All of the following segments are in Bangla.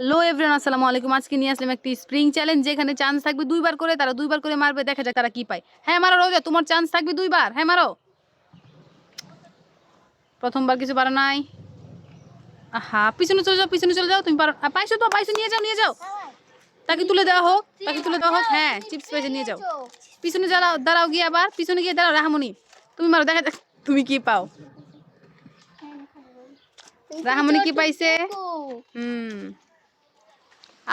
হ্যালো এভরিওয়ান, আসসালামু আলাইকুম। আজকে নিয়ে আসলাম একটি স্প্রিং চ্যালেঞ্জ, যেখানে চান্স থাকবে দুইবার করে, তারা দুইবার করে মারবে, দেখা যাক তারা কি পায়। হ্যাঁ মারো রোজা, তোমার চান্স থাকবে দুইবার। হ্যাঁ মারো। প্রথমবার কিছু পারো নাই। আহা, পিছনে চলে যাও, পিছনে চলে যাও। তুমি পারো, পাইছো তো, পাইছো, নিয়ে যাও, নিয়ে যাও। তাকে তুলে দেওয়া হোক, তাকে তুলে দেওয়া হোক। হ্যাঁ, চিপস পাইছে, নিয়ে যাও। পিছনে দাঁড়াও, দাঁড়াও গিয়ে, আবার পিছনে গিয়ে দাঁড়াও। রাহামণি তুমি মারো, দেখা যাক তুমি কি পাও। রাহামণি কি পাইছে?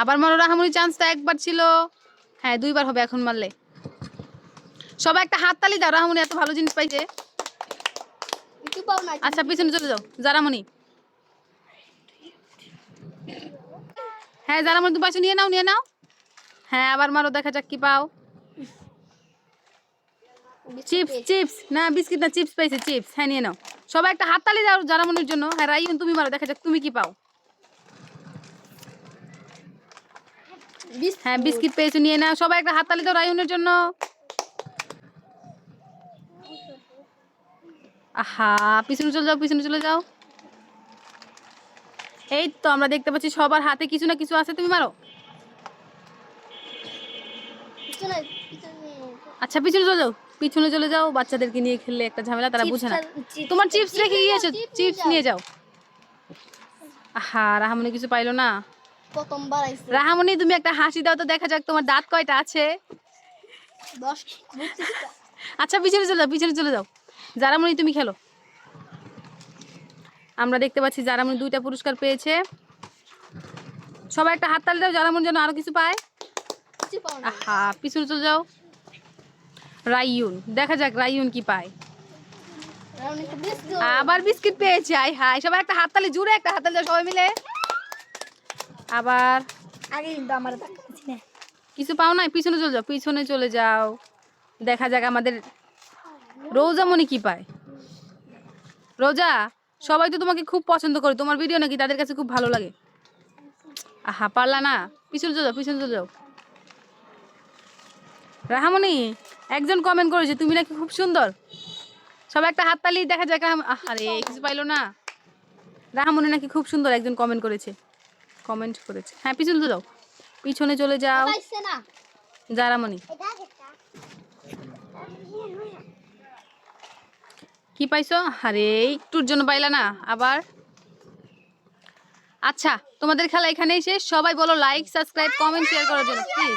আবার মারো রাহামণি, চান্সটা একবার ছিল। হ্যাঁ, দুইবার হবে এখন মারলে। সবাই একটা হাত তালি দাও, রাহামণি এত ভালো জিনিস পাইছে। আচ্ছা, পিছনে চলে যাও জারামণি। হ্যাঁ জারামণি, তুমি পাইছো, নিয়ে নাও, নিয়ে নাও। হ্যাঁ, আবার মারো, দেখা যাক কি পাও। চিপস, চিপস না, বিস্কিট না, চিপস পাইছে, চিপস। হ্যাঁ, নিয়ে নাও। সবাই একটা হাত তালি দাও জারামণির জন্য। হ্যাঁ রাইয়ুন, তুমি মারো, দেখা যাক তুমি কি পাও। হ্যাঁ, বিস্কিট পেয়েছো, নিয়ে নাও। সবাই একটা হাত তালি দাও রাইয়ুনের জন্য। আহা, পিছনে চলে যাও, পিছনে চলে যাও। এই তো আমরা দেখতে পাচ্ছি সবার হাতে কিছু না কিছু আছে, তুমি মারো। আচ্ছা, পিছনে চলে যাও, পিছনে চলে যাও। বাচ্চাদেরকে নিয়ে খেললে একটা ঝামেলা, তারা বুঝে না। তোমার চিপস রেখে গিয়েছো, চিপস নিয়ে যাও। আহা, রাহামণি কিছু পাইলো না। রাহামণি, তুমি একটা হাসি দাও তো, দেখা যাক তোমার দাঁত কয়টা আছে। আচ্ছা, পিছনে চলে যাও, পিছনে চলে যাও। জারামণি তুমি খেলো। আমরা দেখতে পাচ্ছি জারামণি 2টা পুরস্কার পেয়েছে। সবাই একটা হাততালি দাও জারামণি যেন আরো কিছু পায়। আহা, পিছনে চলে যাও। রাইয়ুন, দেখা যাক রাইয়ুন কি পায়। আবার বিস্কিট পেয়েছে। আই হাই, সবাই একটা হাততালি, জুড়ে একটা হাততালি দাও সবাই মিলে। আবার কিছু পাও নাই, পিছনে চলে যাও, পিছনে চলে যাও। দেখা যাক আমাদের রোজামণি কি পায়। রোজা, সবাই তো তোমাকে খুব পছন্দ করে, তোমার ভিডিও নাকি তাদের কাছে খুব ভালো লাগে। আহা, পারলা না। পিছনে চলে যাও, পিছনে চলে যাও। রাহামণি, একজন কমেন্ট করেছে তুমি নাকি খুব সুন্দর। সবাই একটা হাততালি, দেখা যাক। আরে কিছু পাইলো না। রাহামণি নাকি খুব সুন্দর, একজন কমেন্ট করেছে, কমেন্ট করেছে। হ্যাঁ, পিছনে চলে যাও, পিছনে চলে যাও। জারামণি কি পাইছো? আরে একটুর জন্য পাইলা না আবার। আচ্ছা, তোমাদের খেলা এখানেই শেষ। সবাই বলো লাইক, সাবস্ক্রাইব, কমেন্ট, শেয়ার করার জন্য প্লিজ।